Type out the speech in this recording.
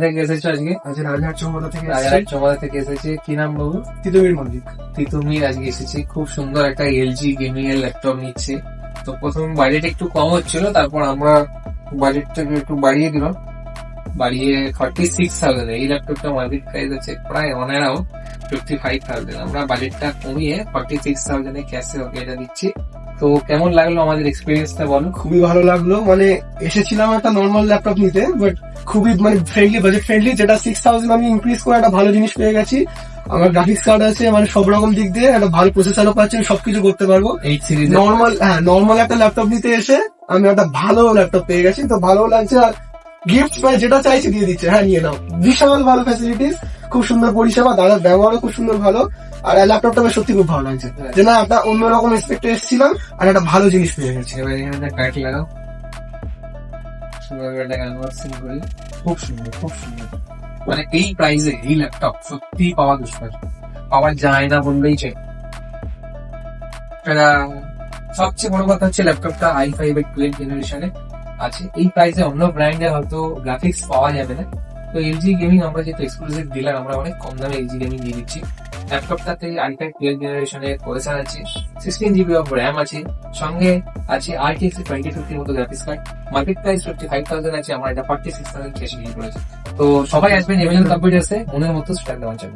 থেকে এসেছো আজকে? আজকে রাজহাট চৌমাথা থেকে রাজারহাট চৌমাথা থেকে এসেছে। কি নাম বাবু? তিতুমির মল্লিক। তিতুমির আজকে এসেছে, খুব সুন্দর একটা এলজি গেমিং এর ল্যাপটপ নিচ্ছে। তো প্রথম বাজেট একটু কম হচ্ছিল, তারপর আমরা বাজেটটাকে একটু বাড়িয়ে দিলাম, বাড়িয়ে 46,000। এই ল্যাপটপটা মার্কেট প্রাইস আছে প্রায় অন অ্যারাউন্ড 55,000। আমরা বাজেটটা কমিয়ে 46,000 ক্যাশে ওকে এটা দিচ্ছি। তো কেমন লাগলো আমাদের এক্সপিরিয়েন্সটা বলো? খুবই ভালো লাগলো। মানে এসেছিলাম একটা নর্মাল ল্যাপটপ নিতে, বাট খুবই মানে ফ্রেন্ডলি, বাজেট ফ্রেন্ডলি, যেটা 6,000 আমি ইনক্রিজ করে একটা ভালো জিনিস পেয়ে গেছি। আমার গ্রাফিক্স কার্ড আছে, মানে সব রকম দিক দিয়ে একটা ভালো প্রসেসরও পাচ্ছি, আমি সবকিছু করতে পারবো। 8 সিরিজ নর্মাল একটা ল্যাপটপ নিতে এসে আমি একটা ভালো ল্যাপটপ পেয়ে গেছি, তো ভালো লাগছে। আর গিফট মানে যেটা চাইছি দিয়ে দিচ্ছে, হ্যাঁ নিয়ে নাও। বিশাল ভালো ফ্যাসিলিটিস, খুব সুন্দর পরিষেবা, দাদার ব্যবহারও খুব সুন্দর ভালো। আর ল্যাপটপটা আমার সত্যি খুব ভালো লাগছে, যে না একটা অন্যরকম এক্সপেক্টে এসেছিলাম আর একটা ভালো জিনিস পেয়ে গেছি। এবার এখানে কাট লাগাও, সুন্দর একটা আনবক্সিং করি। খুব সুন্দর, খুব সুন্দর। মানে এই প্রাইসে এই ল্যাপটপ সত্যি পাওয়া দুষ্কর, পাওয়া যায় না বললেই চলে। এটা সবচেয়ে বড় কথা হচ্ছে ল্যাপটপটা i5 এর 12th জেনারেশনে আছে। এই প্রাইসে অন্য ব্র্যান্ডে হয়তো গ্রাফিক্স পাওয়া যাবে না। তো এলজি গেমিং আমরা যেহেতু এক্সক্লুসিভ ডিলার, আমরা অনেক কম দামে এলজি গেমিং দিয়ে দিচ্ছি। ল্যাপটপটাতে i5 12th জেনারেশনের প্রসেসর আছে, 16 জিবি অফ র্যাম আছে, সঙ্গে আছে RTX 2050 মতো গ্রাফিক্স কার্ড। মার্কেট প্রাইস 55,000 আছে, আমার এটা 46,000 ক্যাশে বিক্রি করেছে। তো সবাই আসবেন এমএল কম্পিউটার্সে মনের মতো স্টাইল দেওয়ার জন্য।